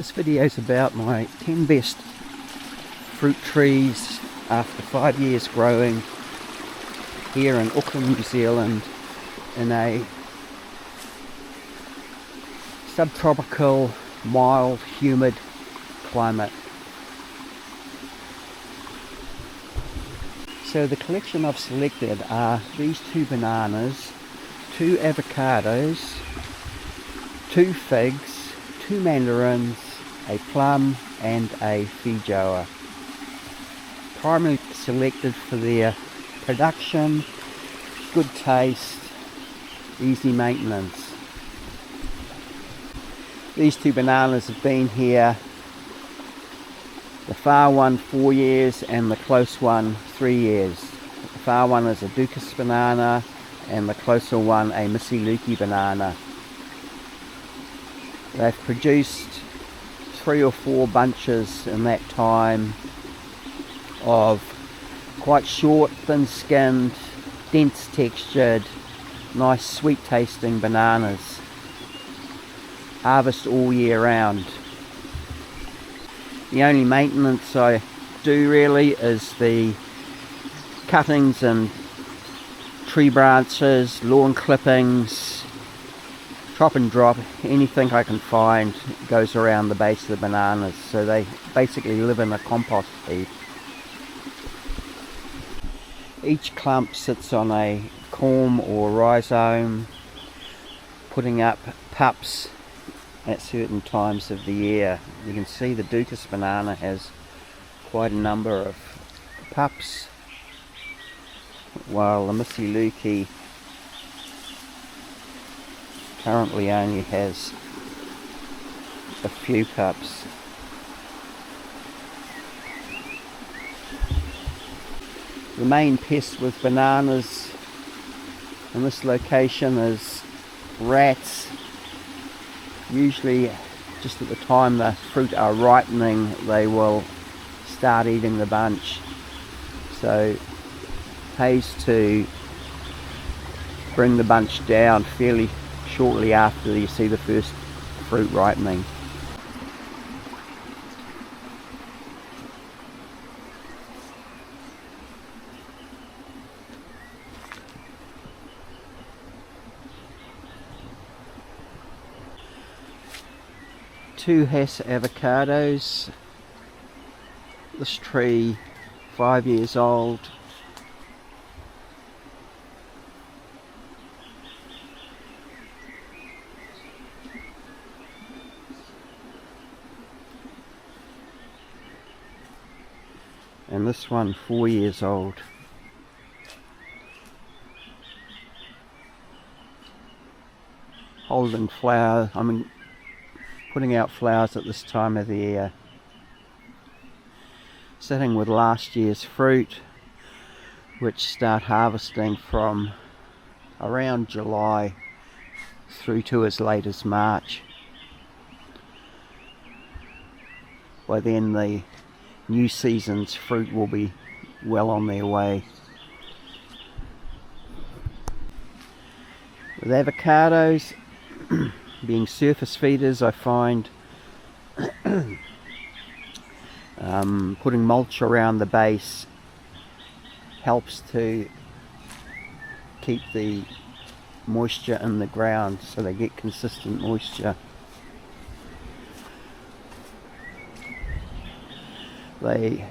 This video is about my 10 best fruit trees after 5 years growing here in Auckland, New Zealand, in a subtropical, mild, humid climate. So the collection I've selected are these 2 bananas, 2 avocados, 2 figs, 2 mandarins, a plum and a feijoa. Primarily selected for their production, good taste, easy maintenance. These 2 bananas have been here, the far one 4 years and the close one 3 years. The far one is a Ducasse banana and the closer one a Misi Luki banana. They've produced 3 or 4 bunches in that time of quite short, thin-skinned, dense textured, nice sweet tasting bananas. Harvest all year round. The only maintenance I do really is the cuttings and tree branches, lawn clippings, chop and drop, anything I can find goes around the base of the bananas, so they basically live in a compost heap. Each clump sits on a corm or rhizome, putting up pups at certain times of the year. You can see the Ducasse banana has quite a number of pups, while the Misi Luki currently only has a few pups. The main pest with bananas in this location is rats. Usually just at the time the fruit are ripening they will start eating the bunch, so it pays to bring the bunch down fairly shortly after you see the first fruit ripening. Two Hess avocados. This tree 5 years old. And this one 4 years old. Holding flower, putting out flowers at this time of the year. Sitting with last year's fruit, which start harvesting from around July through to as late as March. By then the new season's fruit will be well on their way. With avocados being surface feeders, I find putting mulch around the base helps to keep the moisture in the ground so they get consistent moisture. They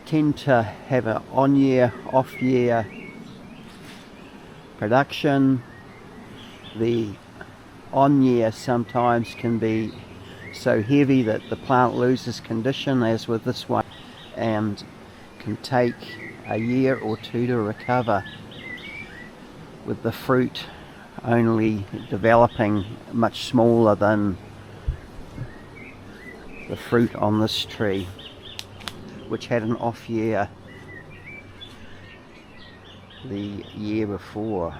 tend to have an on-year, off-year production. The on-year sometimes can be so heavy that the plant loses condition, as with this one, and can take a year or 2 to recover, with the fruit only developing much smaller than the fruit on this tree, which had an off year the year before.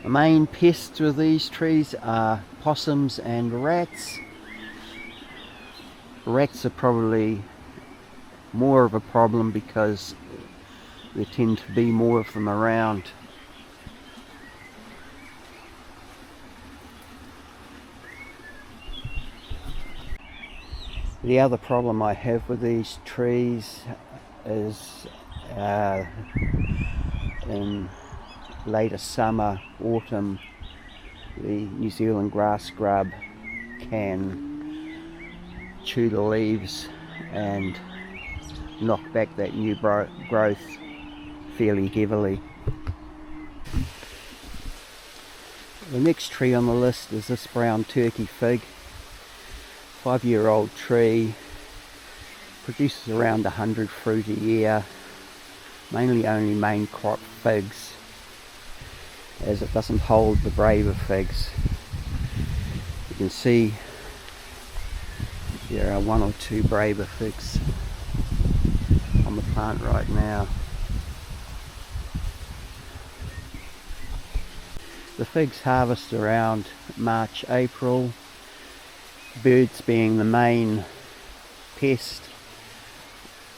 The main pests with these trees are possums and rats. Rats are probably more of a problem because there tend to be more of them around. The other problem I have with these trees is in later summer, autumn, the New Zealand grass grub can chew the leaves and knock back that new growth fairly heavily. The next tree on the list is this brown turkey fig. 5-year-old tree, produces around 100 fruit a year, mainly only main crop figs, as it doesn't hold the braver figs. You can see there are 1 or 2 braver figs on the plant right now. The figs harvest around March, April, birds being the main pest.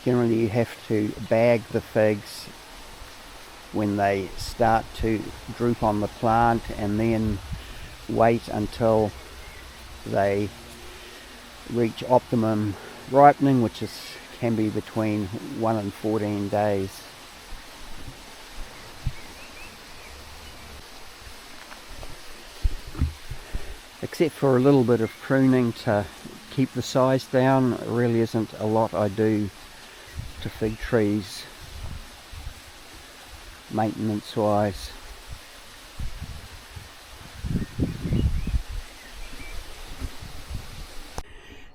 Generally you have to bag the figs when they start to droop on the plant, and then wait until they reach optimum ripening, which can be between 1 and 14 days. Except for a little bit of pruning to keep the size down, it really isn't a lot I do to fig trees maintenance wise.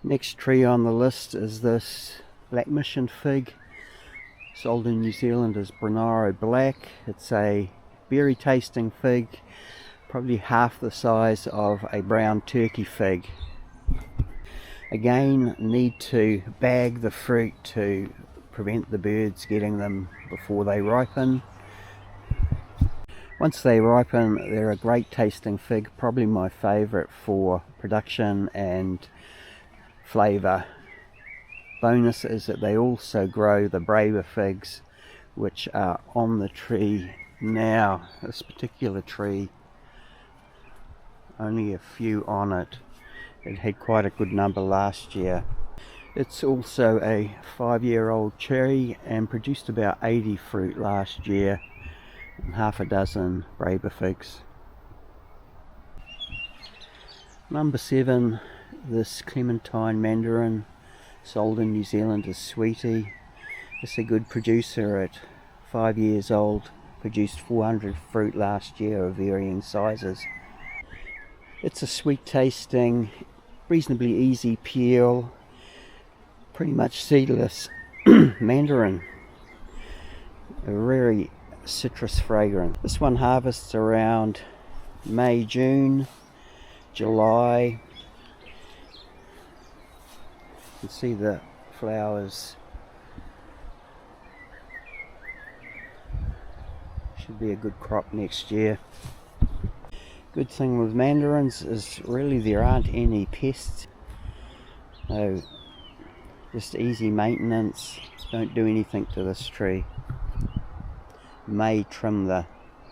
Next tree on the list is this black mission fig, sold in New Zealand as Bronaro Black. It's a berry tasting fig, probably half the size of a brown turkey fig. Again, need to bag the fruit to prevent the birds getting them before they ripen. Once they ripen, they're a great tasting fig, probably my favourite for production and flavour. Bonus is that they also grow the braver figs, which are on the tree now. This particular tree, only a few on it. It had quite a good number last year. It's also a 5-year-old cherry and produced about 80 fruit last year and half a dozen braver figs. Number 7, this Clementine Mandarin, sold in New Zealand as Sweetie. It's a good producer at 5 years old, produced 400 fruit last year of varying sizes. It's a sweet tasting, reasonably easy peel, pretty much seedless mandarin. A very citrus fragrant. This one harvests around May, June, July. You can see the flowers. Should be a good crop next year. Good thing with mandarins is really there aren't any pests. So just easy maintenance. Don't do anything to this tree. May trim the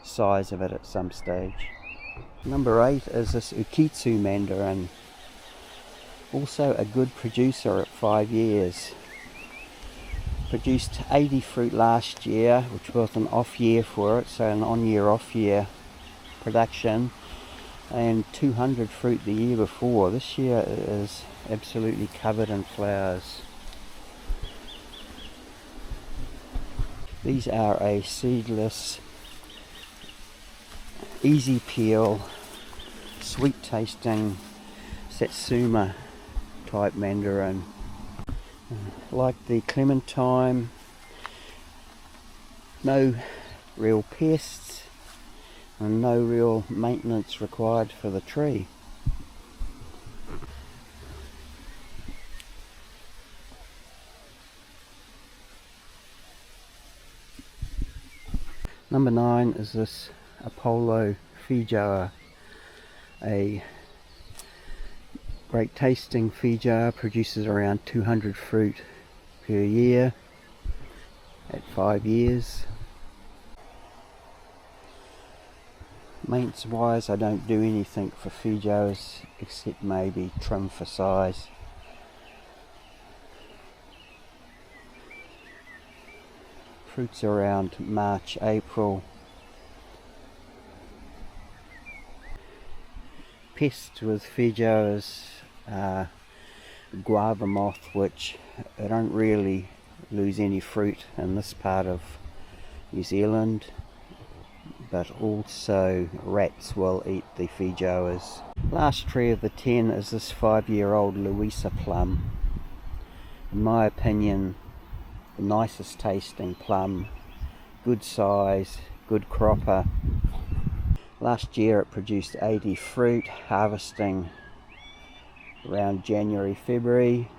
size of it at some stage. Number 8 is this Okitsu mandarin. Also a good producer at 5 years. Produced 80 fruit last year, which was an off year for it, so an on year off year production, and 200 fruit the year before. This year it is absolutely covered in flowers. These are a seedless, easy peel, sweet tasting Satsuma type mandarin. Like the Clementine, no real pests and no real maintenance required for the tree. Number 9 is this Apollo Feijoa, a great tasting Feijoa, produces around 200 fruit per year at 5 years. Maintenance wise, I don't do anything for Feijoas except maybe trim for size. Fruits around March, April. Pests with Feijoas are guava moth, which they don't really lose any fruit in this part of New Zealand, but also rats will eat the Feijoas. Last tree of the 10 is this 5-year-old Luisa plum. In my opinion, the nicest tasting plum, good size, good cropper. Last year it produced 80 fruit, harvesting around January, February.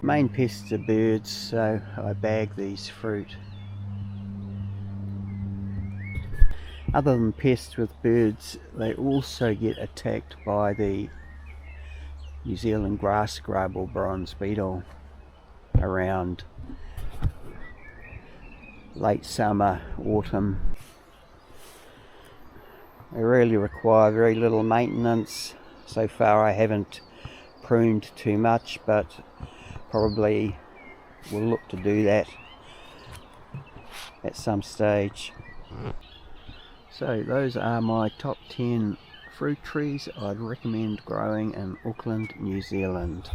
Main pests are birds, so I bag these fruit. Other than pests with birds, they also get attacked by the New Zealand grass grub or bronze beetle around late summer, autumn. They really require very little maintenance. So far I haven't pruned too much, but probably will look to do that at some stage. So those are my top 10 fruit trees I'd recommend growing in Auckland, New Zealand.